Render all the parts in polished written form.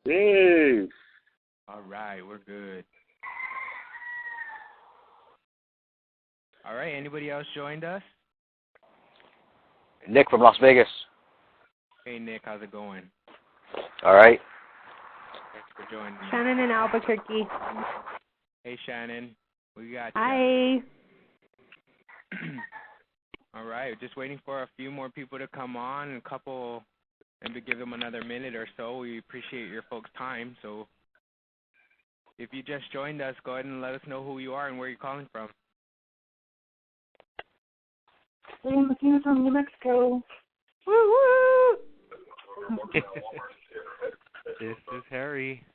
Yay! All right, we're good. All right, anybody else joined us? Nick from Las Vegas. Hey, Nick, how's it going? All right. Thanks for joining me. Shannon in Albuquerque. Hey, Shannon, we got you. Hi. All right, just waiting for a few more people to come on, and to give them another minute or so. We appreciate your folks' time. So if you just joined us, go ahead and let us know who you are and where you're calling from. I'm looking from New Mexico. Woo-woo. This is Harry.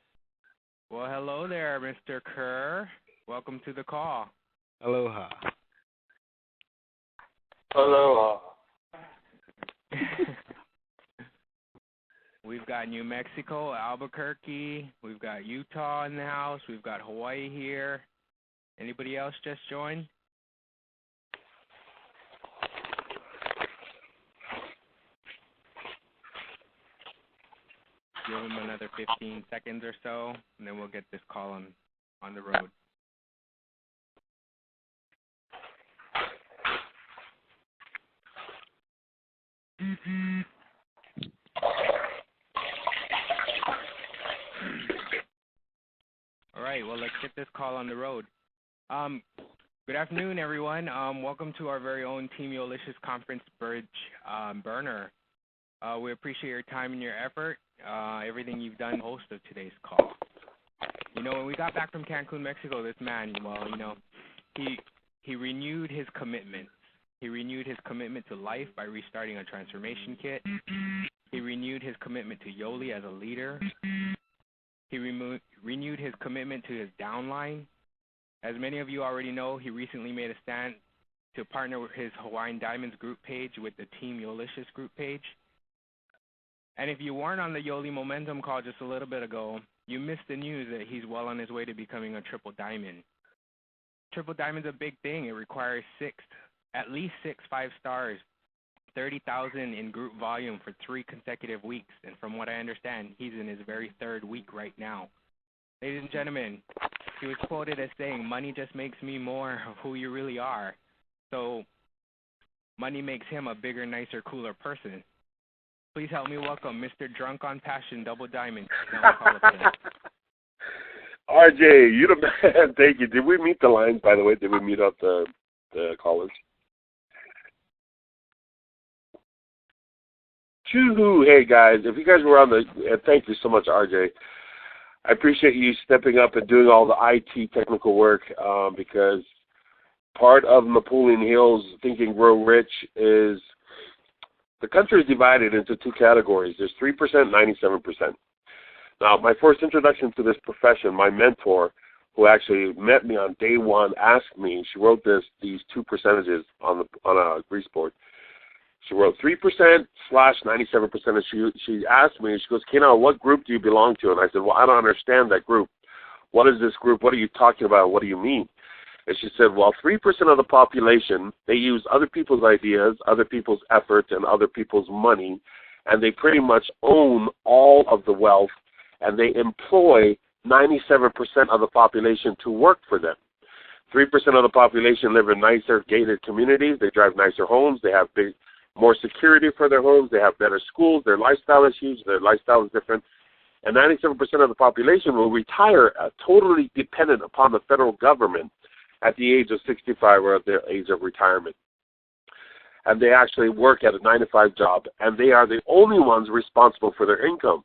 Well, hello there, Mr. Kerr. Welcome to the call. Aloha. Hello. We've got New Mexico, Albuquerque. We've got Utah in the house. We've got Hawaii here. Anybody else just joined? Give them another 15 seconds or so, and then we'll get this call on the road. All right, well, let's get this call on the road. Good afternoon, everyone. Welcome to our very own Team Yolicious Conference Bridge burner. We appreciate your time and your effort, everything you've done to host of today's call. You know, when we got back from Cancun, Mexico, this man, well, you know, he renewed his commitments. He renewed his commitment to life by restarting a transformation kit. He renewed his commitment to Yoli as a leader. He renewed his commitment to his downline. As many of you already know, he recently made a stand to partner with his Hawaiian Diamonds group page with the Team Yolicious group page. And if you weren't on the Yoli Momentum call just a little bit ago, you missed the news that he's well on his way to becoming a triple diamond. Triple diamond's a big thing. It requires at least six 5-stars, 30,000 in group volume for 3 consecutive weeks. And from what I understand, he's in his very 3rd week right now. Ladies and gentlemen, he was quoted as saying, "Money just makes me more of who you really are." So money makes him a bigger, nicer, cooler person. Please help me welcome Mr. Drunk on Passion, Double Diamond. RJ, you the man. Thank you. Did we meet the lines, by the way? Did we meet up the callers? Choo-hoo. Hey, guys. If you guys were on thank you so much, RJ. I appreciate you stepping up and doing all the IT technical work because part of Napoleon Hill's Think and Grow Rich is the country is divided into 2 categories. There's 3%, 97%. Now, my first introduction to this profession, my mentor, who actually met me on day one, asked me, she wrote these 2 percentages on a grease board. She wrote 3% / 97%, and she asked me, she goes, Keno, what group do you belong to? And I said, well, I don't understand that group. What is this group? What are you talking about? What do you mean? And she said, well, 3% of the population, they use other people's ideas, other people's efforts, and other people's money, and they pretty much own all of the wealth, and they employ 97% of the population to work for them. 3% of the population live in nicer gated communities. They drive nicer homes. They have more security for their homes. They have better schools. Their lifestyle is huge. Their lifestyle is different. And 97% of the population will retire totally dependent upon the federal government at the age of 65 or at their age of retirement. And they actually work at a 9-to-5 job, and they are the only ones responsible for their income.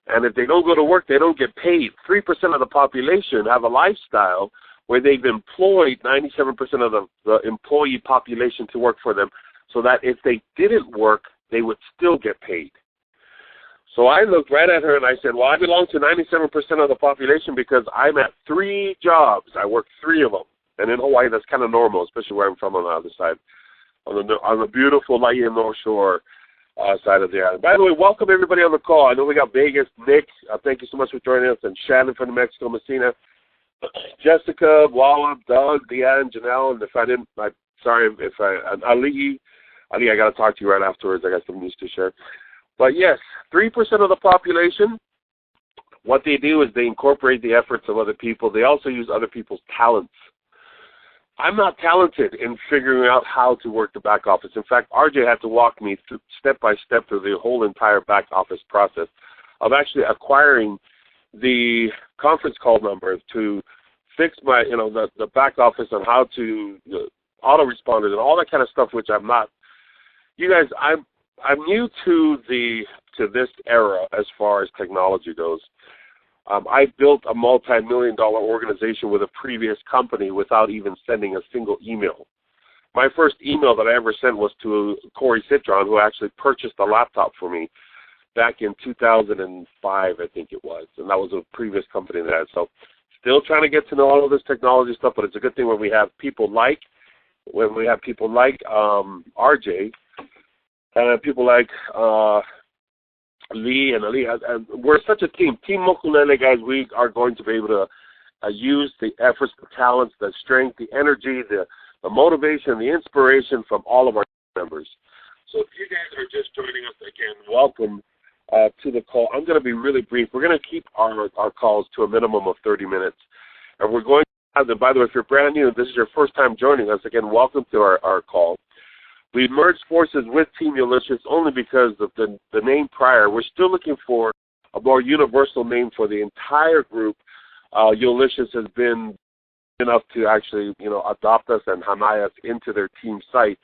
And if they don't go to work, they don't get paid. 3% of the population have a lifestyle where they've employed 97% of the employee population to work for them, so that if they didn't work, they would still get paid. So I looked right at her and I said, well, I belong to 97% of the population because I'm at 3 jobs. I work 3 of them. And in Hawaii, that's kind of normal, especially where I'm from on the other side, on the beautiful Laie North Shore side of the island. By the way, welcome everybody on the call. I know we got Vegas, Nick. Thank you so much for joining us, and Shannon from New Mexico, Messina, Jessica, Walla, Doug, Deanne, Janelle, and if I didn't, I'm sorry if Ali, I got to talk to you right afterwards. I got some news to share. But yes, 3% of the population What they do is they incorporate the efforts of other people. They also use other people's talents. I'm not talented in figuring out how to work the back office. In fact, RJ had to walk me through, step by step through the whole entire back office process of actually acquiring the conference call number to fix my, the back office on how to autoresponders and all that kind of stuff, which I'm not. You guys, I'm new to this era as far as technology goes. I built a multi-million-dollar organization with a previous company without even sending a single email. My first email that I ever sent was to Corey Citron, who actually purchased a laptop for me back in 2005, I think it was, and that was a previous company that I had. So still trying to get to know all of this technology stuff, but it's a good thing when we have people like RJ, and people like Lee and Ali, and we're such a team. Team Mokulele, guys, we are going to be able to use the efforts, the talents, the strength, the energy, the motivation, the inspiration from all of our members. So if you guys are just joining us again, welcome to the call. I'm going to be really brief. We're going to keep our calls to a minimum of 30 minutes. And we're going to have them, by the way, if you're brand new, this is your first time joining us, again, welcome to our call. We merged forces with Team Yolicious only because of the name prior. We're still looking for a more universal name for the entire group. Yolicious has been enough to actually, adopt us and hanai us into their team site,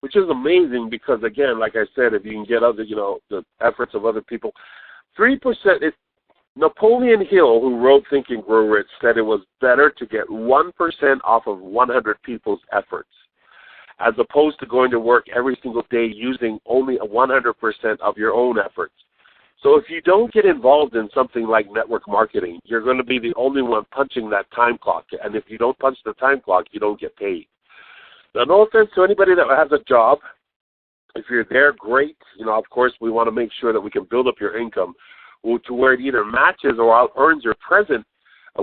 which is amazing because, again, like I said, if you can get other, the efforts of other people, 3%, Napoleon Hill, who wrote Think and Grow Rich, said it was better to get 1% off of 100 people's efforts, as opposed to going to work every single day using only 100% of your own efforts. So if you don't get involved in something like network marketing, you're going to be the only one punching that time clock. And if you don't punch the time clock, you don't get paid. Now, no offense to anybody that has a job. If you're there, great. Of course, we want to make sure that we can build up your income to where it either matches or out-earns your present,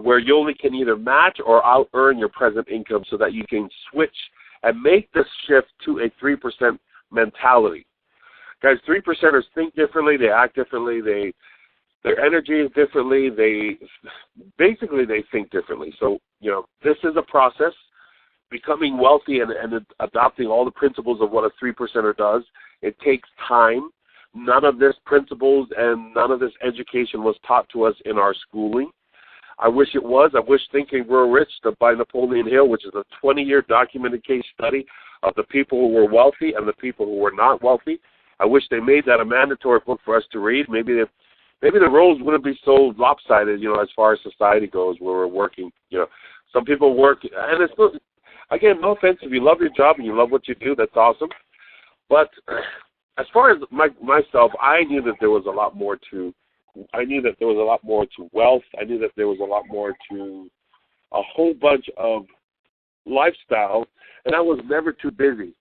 where you only can either match or out-earn your present income so that you can switch and make this shift to a 3% mentality. Guys, 3%ers think differently, they act differently, their energy is differently, they think differently. So, this is a process. Becoming wealthy and adopting all the principles of what a 3%er does, it takes time. None of this principles and none of this education was taught to us in our schooling. I wish it was. I wish Think and Grow Rich by Napoleon Hill, which is a 20-year documented case study of the people who were wealthy and the people who were not wealthy. I wish they made that a mandatory book for us to read. Maybe the roles wouldn't be so lopsided, as far as society goes, where we're working. Some people work, and it's not, again, no offense, if you love your job and you love what you do, that's awesome. But as far as myself, I knew that there was a lot more to wealth. I knew that there was a lot more to a whole bunch of lifestyle, and I was never too busy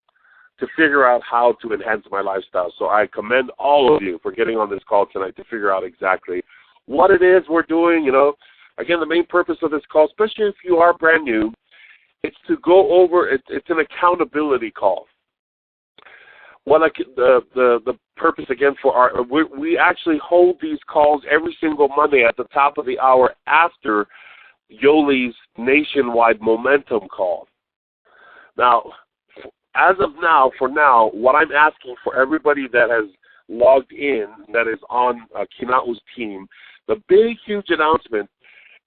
to figure out how to enhance my lifestyle. So I commend all of you for getting on this call tonight to figure out exactly what it is we're doing. Again, the main purpose of this call, especially if you are brand new, it's to go over. It's an accountability call. The purpose again for we actually hold these calls every single Monday at the top of the hour after Yoli's nationwide momentum call. Now, for now, what I'm asking for everybody that has logged in, that is on Kinau's team, the big, huge announcement,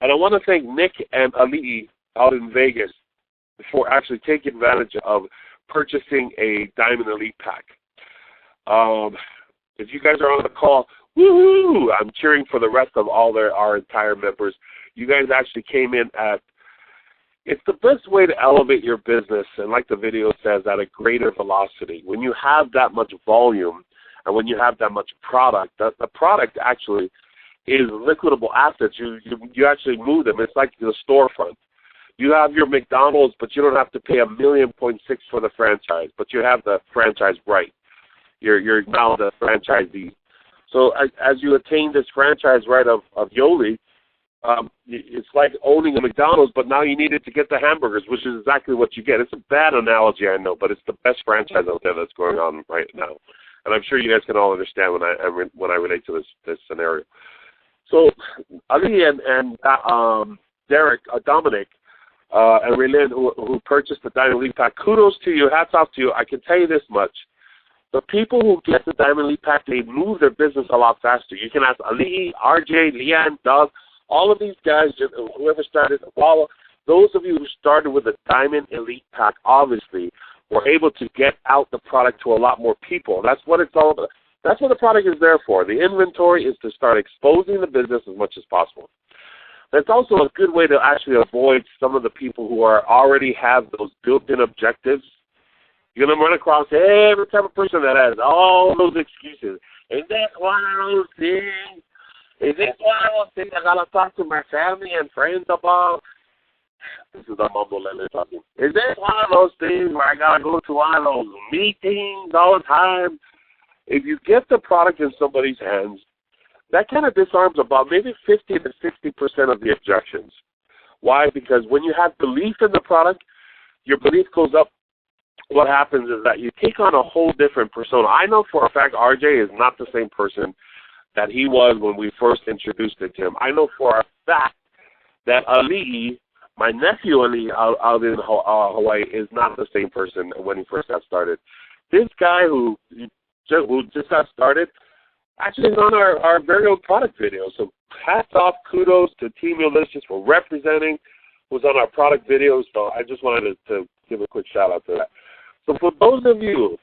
and I want to thank Nick and Ali out in Vegas for actually taking advantage of purchasing a Diamond Elite pack. If you guys are on the call, woohoo! I'm cheering for the rest of our entire members. You guys actually came in it's the best way to elevate your business, and like the video says, at a greater velocity. When you have that much volume and when you have that much product, the product actually is liquidable assets. You actually move them. It's like the storefront. You have your McDonald's, but you don't have to pay $1.6 million for the franchise, but you have the franchise right. You're now the franchisee. So as you attain this franchise right of Yoli, it's like owning a McDonald's, but now you need it to get the hamburgers, which is exactly what you get. It's a bad analogy, I know, but it's the best franchise out there that's going on right now. And I'm sure you guys can all understand when I relate to this scenario. So Ali and Derek, Dominic, and Raylene, who purchased the Diamond Leaf Pack, kudos to you. Hats off to you. I can tell you this much. The people who get the Diamond Leaf Pack, they move their business a lot faster. You can ask Ali, RJ, Leanne, Doug, all of these guys, whoever started, Walla, those of you who started with a Diamond Elite Pack, obviously, were able to get out the product to a lot more people. That's what it's all about. That's what the product is there for. The inventory is to start exposing the business as much as possible. That's also a good way to actually avoid some of the people who already have those built-in objectives. You're going to run across every type of person that has all those excuses. Is this one of those things? Is this one of those things I got to talk to my family and friends about? This is a mumble letter talking. Is this one of those things where I got to go to all those meetings all the time? If you get the product in somebody's hands, that kind of disarms about maybe 50 to 60% of the objections. Why? Because when you have belief in the product, your belief goes up. What happens is that you take on a whole different persona. I know for a fact RJ is not the same person that he was when we first introduced it to him. I know for a fact that Ali, my nephew Ali out in Hawaii, is not the same person when he first got started. This guy who just got started actually is on our very own product video. So hats off, kudos to Team Yolicious for representing who's on our product video. So I just wanted to give a quick shout out to that. So for those of you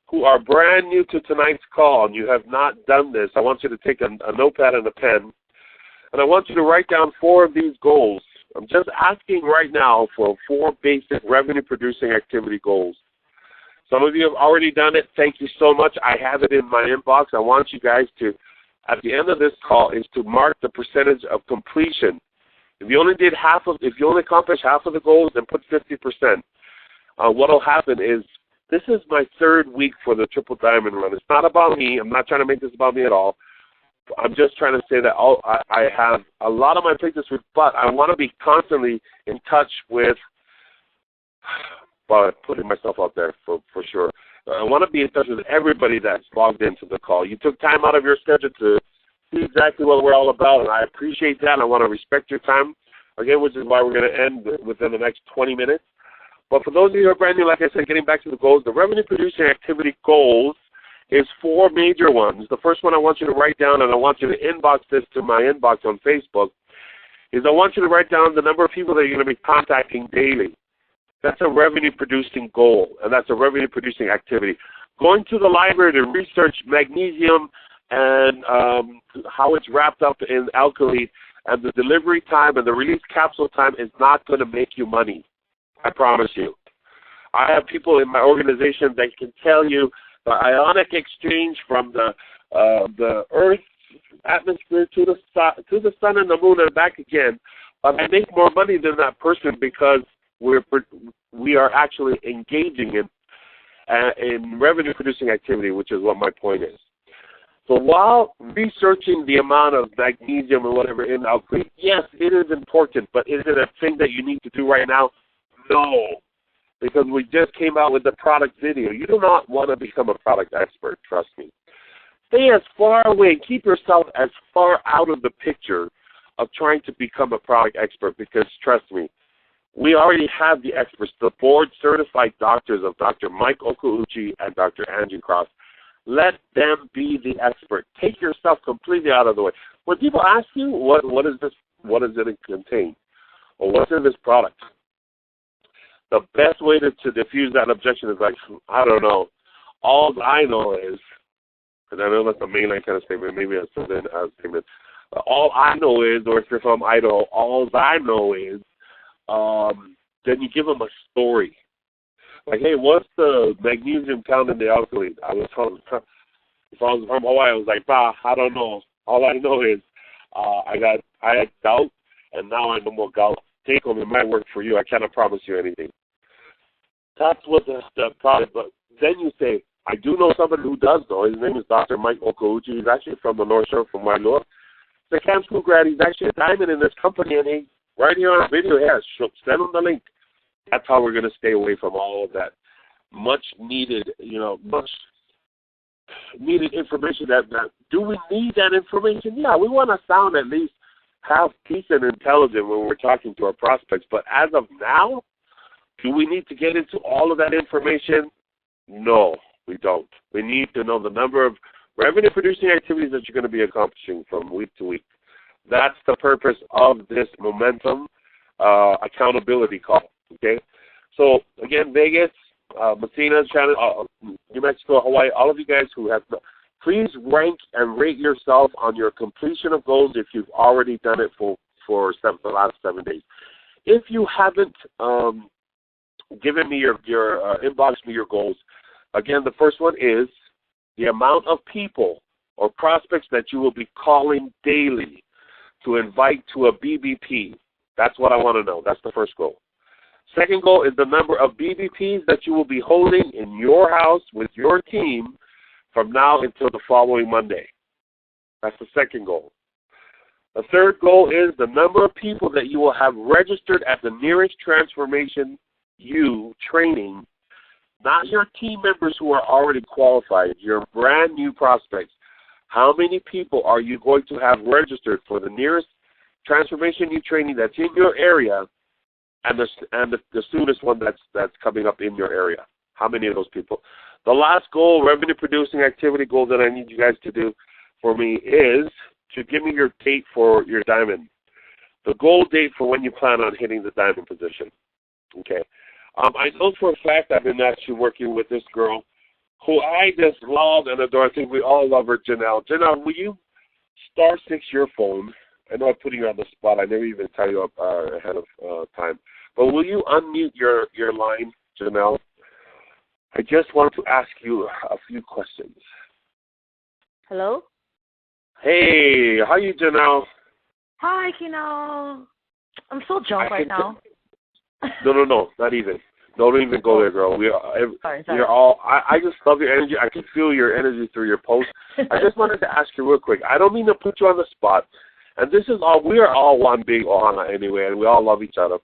who are brand new to tonight's call and you have not done this, I want you to take a notepad and a pen, and I want you to write down 4 of these goals. I'm just asking right now for 4 basic revenue-producing activity goals. Some of you have already done it. Thank you so much. I have it in my inbox. I want you guys to, at the end of this call, is to mark the percentage of completion. If you only accomplished half of the goals, then put 50%. What will happen is, this is my 3rd week for the Triple Diamond Run. It's not about me. I'm not trying to make this about me at all. I'm just trying to say that I have a lot on my plate this week, but I want to be constantly in touch with, putting myself out there for sure. I want to be in touch with everybody that's logged into the call. You took time out of your schedule to see exactly what we're all about, and I appreciate that. I want to respect your time, again, which is why we're going to end within the next 20 minutes. But for those of you who are brand new, like I said, getting back to the goals, the revenue-producing activity goals is 4 major ones. The first one I want you to write down, and I want you to inbox this to my inbox on Facebook, is I want you to write down the number of people that you're going to be contacting daily. That's a revenue-producing goal, and that's a revenue-producing activity. Going to the library to research magnesium and how it's wrapped up in alkali, and the delivery time and the release capsule time is not going to make you money. I promise you. I have people in my organization that can tell you the ionic exchange from the Earth's atmosphere to the sun and the moon and back again. But I make more money than that person because we are actually engaging in revenue-producing activity, which is what my point is. So while researching the amount of magnesium and whatever in alkali, yes, it is important, but is it a thing that you need to do right now? No, because we just came out with the product video. You do not want to become a product expert, trust me. Stay as far away, keep yourself as far out of the picture of trying to become a product expert, because trust me, we already have the experts, the board-certified doctors of Dr. Mike Okauchi and Dr. Andrew Cross. Let them be the expert. Take yourself completely out of the way. When people ask you, what is this? What does it contain? Or what's in this product? The best way to diffuse that objection is like, I don't know. All I know is, and I know that's a mainline kind of statement, maybe a statement. All I know is, or if you're from Idaho, all I know is, then you give them a story. Like, hey, what's the magnesium count in the alkali? If I was from Hawaii, I was like, I don't know. All I know is I had gout, and now I no more gout. Take them, it might work for you. I cannot promise you anything. That's what the product. But then you say, I do know somebody who does know. His name is Dr. Mike Okauchi. He's actually from the North Shore, from Wailua. He's a camp school grad. He's actually a diamond in this company, and he right here on our video here. Send him the link. That's how we're going to stay away from all of that much needed information. That do we need that information? Yeah, we want to sound at least have decent intelligence when we're talking to our prospects. But as of now, do we need to get into all of that information? No, we don't. We need to know the number of revenue-producing activities that you're going to be accomplishing from week to week. That's the purpose of this momentum accountability call, okay? So, again, Vegas, Messina, Shannon, New Mexico, Hawaii, all of you guys who have, please rank and rate yourself on your completion of goals if you've already done it for the last 7 days. If you haven't given me your inbox me your goals, again, the first one is the amount of people or prospects that you will be calling daily to invite to a BBP. That's what I want to know. That's the first goal. Second goal is the number of BBPs that you will be holding in your house with your team from now until the following Monday. That's the second goal. The third goal is the number of people that you will have registered at the nearest Transformation U training, not your team members who are already qualified, your brand new prospects. How many people are you going to have registered for the nearest Transformation U training that's in your area and the soonest one that's coming up in your area? How many of those people? The last goal, revenue-producing activity goal that I need you guys to do for me is to give me your date for your diamond, the goal date for when you plan on hitting the diamond position. Okay. I know for a fact I've been actually working with this girl who I just love and adore. I think we all love her, Janelle. Janelle, will you star 6 your phone? I know I'm putting you on the spot. I never even tell you up ahead of time. But will you unmute your line, Janelle? I just want to ask you a few questions. Hello? Hey, how are you, Janelle? Hi, Kino. I'm so drunk right now. No, not even. Don't even go there, girl. Sorry. We're all. I just love your energy. I can feel your energy through your post. I just wanted to ask you real quick. I don't mean to put you on the spot, and this is all. We are all one big Ohana anyway, and we all love each other.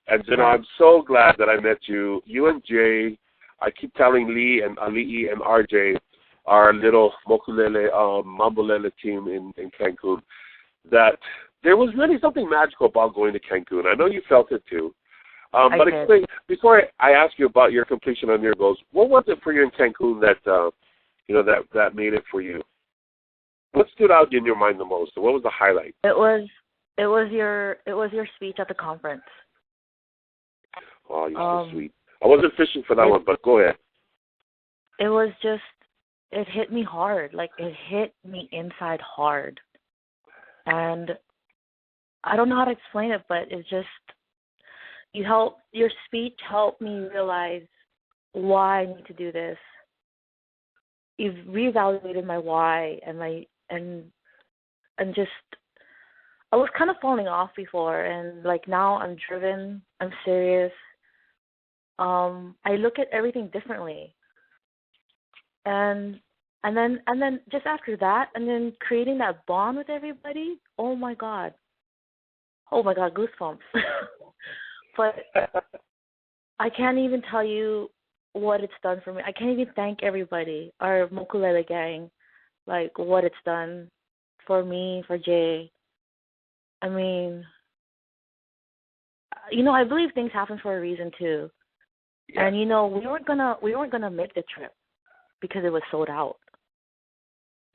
And I'm so glad that I met you. You and Jay. I keep telling Lee and Ali'i and RJ, our little Mokulele, Mambolele team in Cancun, that there was really something magical about going to Cancun. I know you felt it too. But explain, before I ask you about your completion on your goals, what was it for you in Cancun that made it for you? What stood out in your mind the most? What was the highlight? It was your speech at the conference. Oh, you're so sweet. I wasn't fishing for that one, but go ahead. It was just, it hit me hard. Like, it hit me inside hard. And I don't know how to explain it, but it's just, your speech helped me realize why I need to do this. You've reevaluated my why and just, I was kind of falling off before, and like now I'm driven, I'm serious. I look at everything differently. And then just after that, and then creating that bond with everybody, oh my God, goosebumps. But I can't even tell you what it's done for me. I can't even thank everybody, our Mokulele gang, like what it's done for me, for Jay. I mean, I believe things happen for a reason too. Yeah. And we weren't gonna make the trip because it was sold out.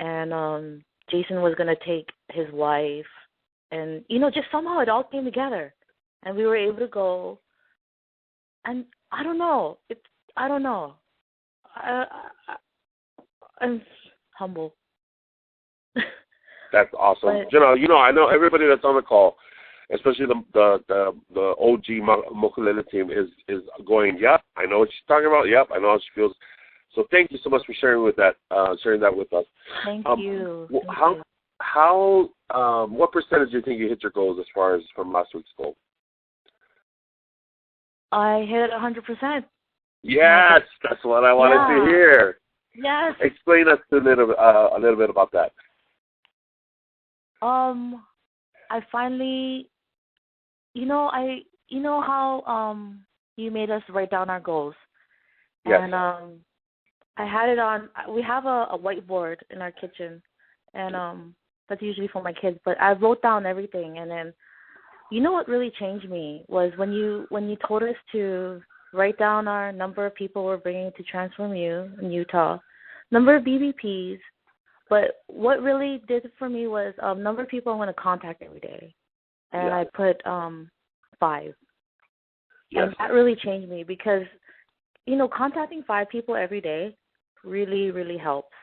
And Jason was gonna take his wife, and just somehow it all came together, and we were able to go. And I don't know. I'm humble. That's awesome. But, I know everybody that's on the call, especially the OG Mokulele team is going, yep, I know what she's talking about. Yep, I know how she feels. So thank you so much for sharing that with us. Thank you. What percentage do you think you hit your goals as far as from last week's goal? I hit 100%. Yes, that's what I wanted to hear. Yes. Explain us a little bit about that. I finally, how you made us write down our goals. Yes. And I had it on. We have a whiteboard in our kitchen, and That's usually for my kids. But I wrote down everything, and then you know what really changed me was when you told us to write down our number of people we're bringing to Transform You in Utah, number of BBPs. But what really did it for me was number of people I'm going to contact every day, and I put 5. Yes. And that really changed me because, you know, contacting 5 people every day really, really helps.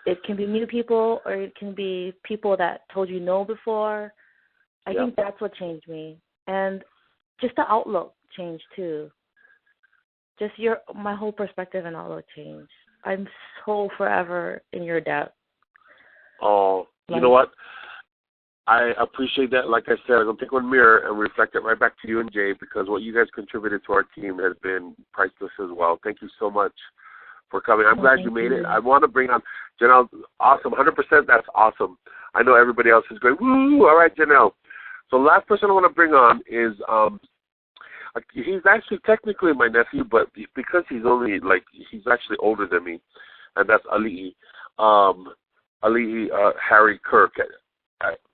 It can be new people or it can be people that told you no before. I think that's what changed me. And just the outlook changed too. Just my whole perspective and outlook changed. I'm so forever in your debt. Oh, you know what? I appreciate that. Like I said, I'm going to take one mirror and reflect it right back to you and Jay, because what you guys contributed to our team has been priceless as well. Thank you so much for coming. I'm glad you made it. I want to bring on Janelle. Awesome. 100%. That's awesome. I know everybody else is going, woo, all right, Janelle. So last person I want to bring on is, he's actually technically my nephew, but because he's actually older than me, and that's Ali. Harry Kirk.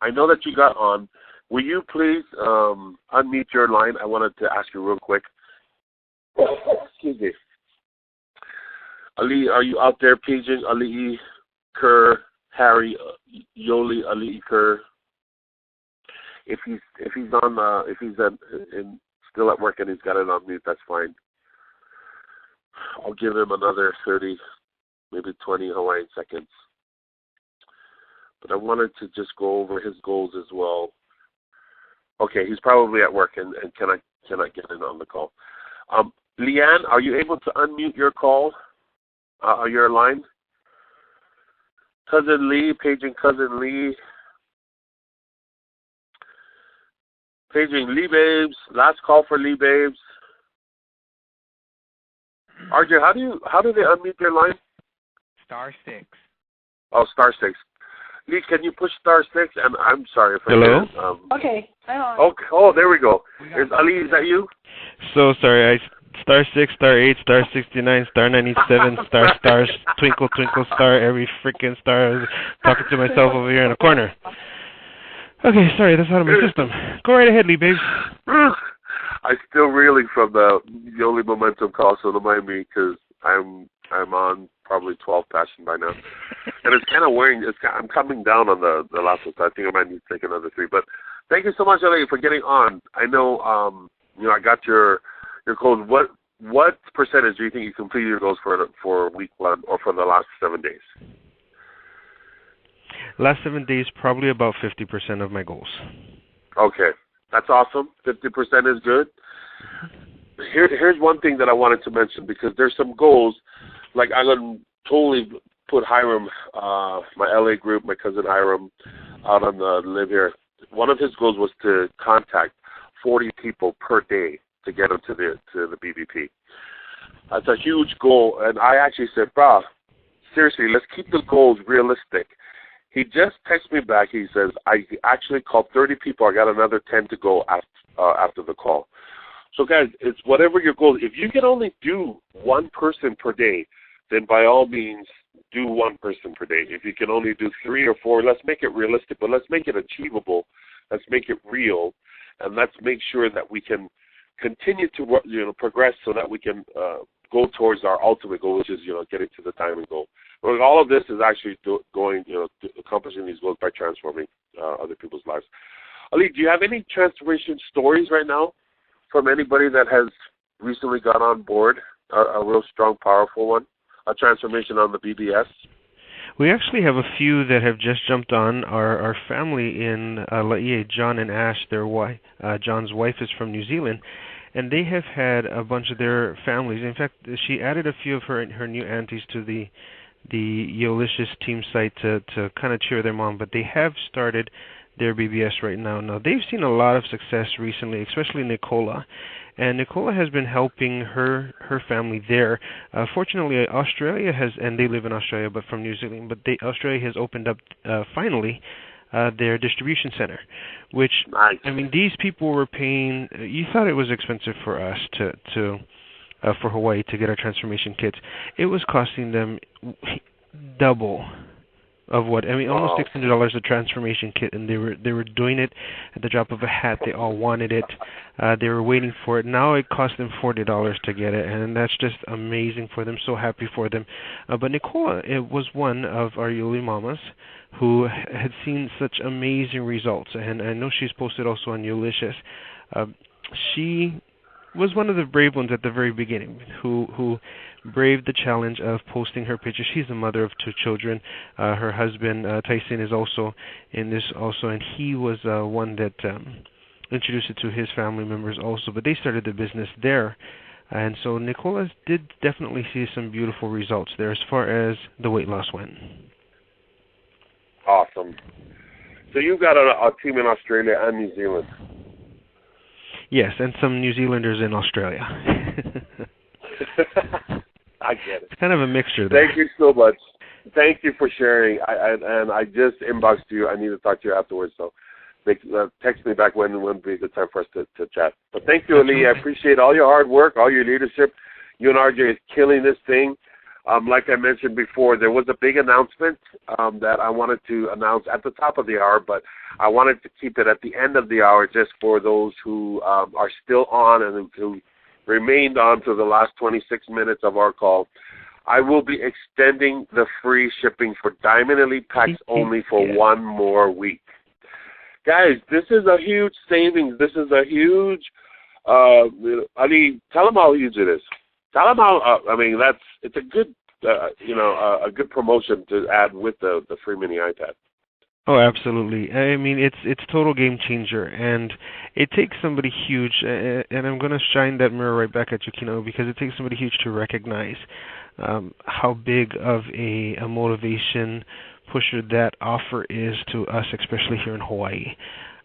I know that you got on. Will you please unmute your line? I wanted to ask you real quick. Excuse me. Ali, are you out there paging Ali Kerr, Harry, Yoli, Ali Kerr? If he's still at work and he's got it on mute, that's fine. I'll give him another 30, maybe 20 Hawaiian seconds. But I wanted to just go over his goals as well. Okay, he's probably at work and cannot get in on the call. Leanne, are you able to unmute your call, your line? Cousin Lee, paging Cousin Lee. Paging Lee Babes. Last call for Lee Babes. RJ, how do they unmute their line? *6. Oh, *6. Lee, can you push *6? And I'm sorry if I Hello? did. Okay, I'm on. Okay. Oh, there we go. Ali, is that you? So sorry, *6, *8, *69, *97, stars, twinkle, twinkle, star, every freaking star. I was talking to myself over here in a corner. Okay, sorry, that's out of my system. Go right ahead, Lee Babes. I'm still reeling from the only momentum call, so don't mind me, because I'm on probably 12 passion by now. And it's kind of wearing, I'm coming down on the last one, so I think I might need to take another 3. But thank you so much, Ali, for getting on. I know, I got your goals. What percentage do you think you completed your goals for week 1 or for the last 7 days? Last 7 days, probably about 50% of my goals. Okay, that's awesome. 50% is good. Here's one thing that I wanted to mention, because there's some goals, like I'm going to totally put Hiram, my LA group, my cousin Hiram, out on the live here. One of his goals was to contact 40 people per day to get them to the BBP. That's a huge goal, and I actually said, bro, seriously, let's keep the goals realistic. He just texted me back. He says, I actually called 30 people. I got another 10 to go after the call. So, guys, it's whatever your goal is. If you can only do one person per day, then by all means, do one person per day. If you can only do 3 or 4, let's make it realistic, but let's make it achievable. Let's make it real, and let's make sure that we can continue to progress so that we can go towards our ultimate goal, which is getting to the diamond goal. But all of this is actually accomplishing these goals by transforming other people's lives. Ali, do you have any transformation stories right now from anybody that has recently got on board, a real strong, powerful one, a transformation on the BBS? We actually have a few that have just jumped on. Our family in Laie, John and Ash, John's wife is from New Zealand, and they have had a bunch of their families. In fact, she added a few of her new aunties to the Yolicious team site to kind of cheer them on, but they have started their BBS right now. Now, they've seen a lot of success recently, especially Nicola. And Nicola has been helping her family there. Fortunately, Australia has, and they live in Australia, but from New Zealand, but Australia has opened up, finally, their distribution center, which, nice. I mean, these people were paying, you thought it was expensive for us for Hawaii to get our transformation kits. It was costing them double of what I mean, almost Wow. $600 a transformation kit, and they were doing it at the drop of a hat. They all wanted it. They were waiting for it. Now it cost them $40 to get it, and that's just amazing for them. So happy for them. But Nicola, it was one of our Yoli mamas who had seen such amazing results, and I know she's posted also on Yolicious. She was one of the brave ones at the very beginning who braved the challenge of posting her picture. She's a mother of 2 children. Her husband, Tyson, is also in this also, and he was one that introduced it to his family members also, but they started the business there. And so Nicola did definitely see some beautiful results there as far as the weight loss went. Awesome. So you've got a team in Australia and New Zealand. Yes, and some New Zealanders in Australia. I get it. It's kind of a mixture there. Thank you so much. Thank you for sharing. I just inboxed you. I need to talk to you afterwards, so text me back when would be a good time for us to chat. But thank you, Ali. I appreciate all your hard work, all your leadership. You and RJ is killing this thing. Like I mentioned before, there was a big announcement that I wanted to announce at the top of the hour, but I wanted to keep it at the end of the hour just for those who are still on and who remained on to the last 26 minutes of our call. I will be extending the free shipping for Diamond Elite packs only for 1 more week. Guys, this is a huge savings. This is a huge, Ali, tell them how huge it is. Tell them how, it's a good, a good promotion to add with the free mini iPad. Oh, absolutely. I mean, it's total game changer, and it takes somebody huge, and I'm going to shine that mirror right back at you, Kino, because it takes somebody huge to recognize how big of a motivation pusher that offer is to us, especially here in Hawaii.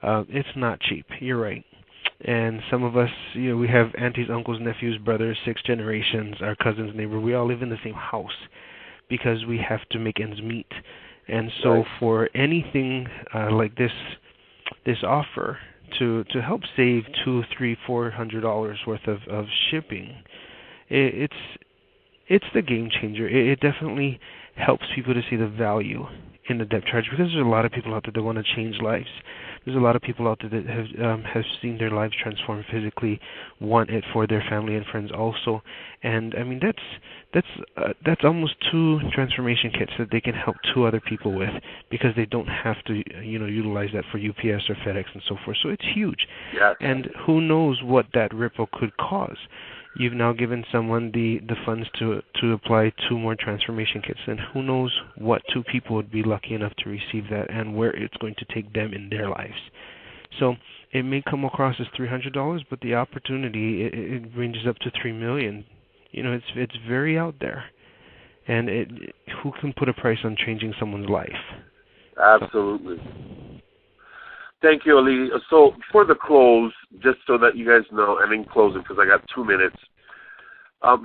It's not cheap. You're right. And some of us, we have aunties, uncles, nephews, brothers, 6 generations, our cousins, neighbor. We all live in the same house because we have to make ends meet. And so for anything like this offer to help save $200, $300, $400 worth of shipping, it's the game changer. It definitely helps people to see the value in the depth charge, because there's a lot of people out there that want to change lives. There's a lot of people out there that have seen their lives transformed physically, want it for their family and friends also. And I mean, that's almost 2 transformation kits that they can help 2 other people with, because they don't have to utilize that for UPS or FedEx and so forth. So it's huge. Yes. And who knows what that ripple could cause. You've now given someone the funds to apply 2 more transformation kits, and who knows what 2 people would be lucky enough to receive that and where it's going to take them in their lives. So it may come across as $300, but the opportunity, it ranges up to $3 million. It's very out there, and who can put a price on changing someone's life? Absolutely. Thank you, Ali. So for the close, just so that you guys know, and in closing, because I got 2 minutes,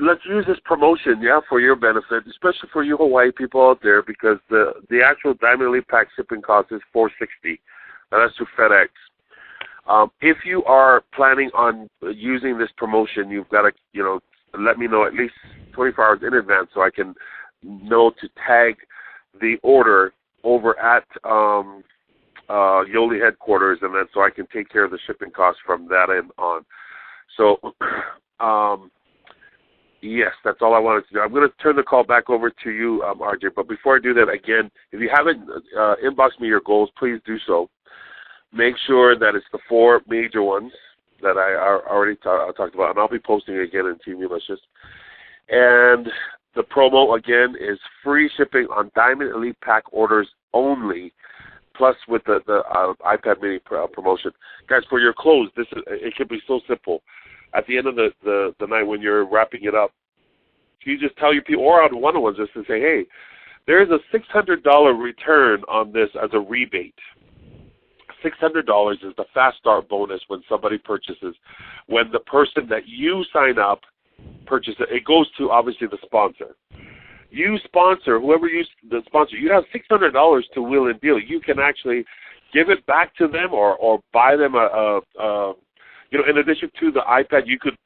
let's use this promotion, for your benefit, especially for you Hawaii people out there, because the actual Diamond Elite pack shipping cost is $460, and that's through FedEx. If you are planning on using this promotion, you've got to, let me know at least 24 hours in advance so I can know to tag the order over at Yoli headquarters, and then so I can take care of the shipping costs from that end on. So, yes, that's all I wanted to do. I'm going to turn the call back over to you, RJ. But before I do that, again, if you haven't inboxed me your goals, please do so. Make sure that it's the 4 major ones that I already talked about, and I'll be posting it again in Team Yolicious. And the promo, again, is free shipping on Diamond Elite pack orders only, plus with the iPad mini promotion. Guys, for your close, it can be so simple. At the end of the night when you're wrapping it up, you just tell your people, or on one-on-ones, just to say, hey, there's a $600 return on this as a rebate. $600 is the fast start bonus when somebody purchases. When the person that you sign up purchases, it goes to, obviously, the sponsor. You sponsor, whoever you the sponsor, you have $600 to wheel and deal. You can actually give it back to them or buy them in addition to the iPad, you could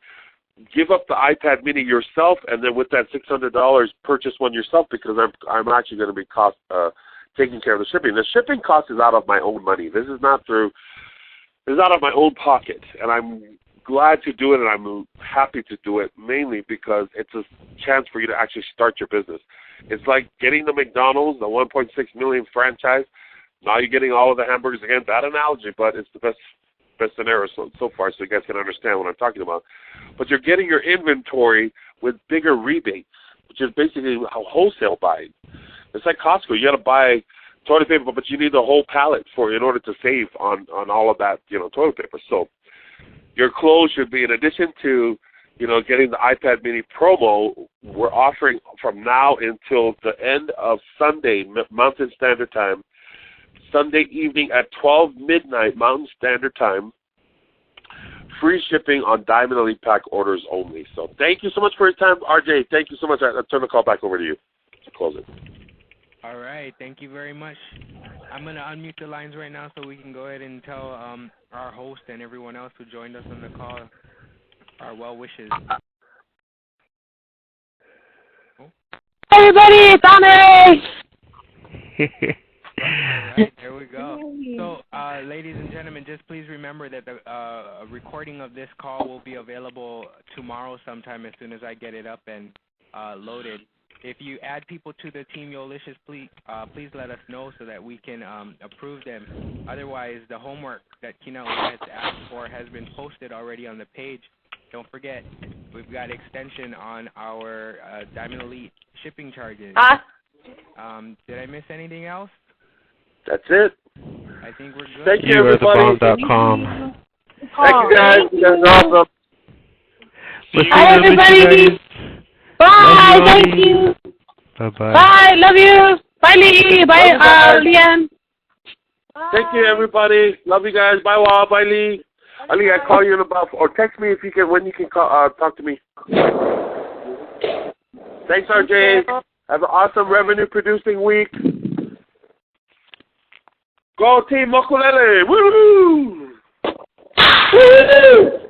give up the iPad mini yourself, and then with that $600 purchase one yourself, because I'm actually going to be taking care of the shipping. The shipping cost is out of my own money. This is out of my own pocket, and I'm glad to do it, and I'm happy to do it, mainly because it's a chance for you to actually start your business. It's like getting the McDonald's, the 1.6 million franchise. Now you're getting all of the hamburgers again. Bad analogy, but it's the best scenario so far, so you guys can understand what I'm talking about. But you're getting your inventory with bigger rebates, which is basically wholesale buying. It's like Costco. You got to buy toilet paper, but you need the whole pallet in order to save on all of that, toilet paper. So your clothes should be, in addition to, getting the iPad mini promo, we're offering from now until the end of Sunday, Mountain Standard Time, Sunday evening at 12 midnight Mountain Standard Time, free shipping on Diamond Elite Pack orders only. So thank you so much for your time, RJ. Thank you so much. I'll turn the call back over to you to close it. All right. Thank you very much. I'm going to unmute the lines right now so we can go ahead and tell our host and everyone else who joined us on the call our well wishes. Everybody, Tommy! All right, there we go. So, ladies and gentlemen, just please remember that the recording of this call will be available tomorrow sometime as soon as I get it up and loaded. If you add people to the Team Yolicious, please let us know so that we can approve them. Otherwise, the homework that Kina has asked for has been posted already on the page. Don't forget, we've got extension on our Diamond Elite shipping charges. Did I miss anything else? That's it. I think we're good. Thank you, everybody. YouAreTheBomb.com. Thank you, guys. You guys are awesome. Hi, everybody. Bye. Thank you. Bye-bye. Bye. Love you. Bye, Lee. Bye, Leanne. Thank you, everybody. Love you guys. Bye, Wall. Bye, Lee. Ali, I'll call you in about, or text me when you can call, talk to me. Thanks, RJ. Have an awesome revenue-producing week. Go Team Mokulele! Woo! Woo!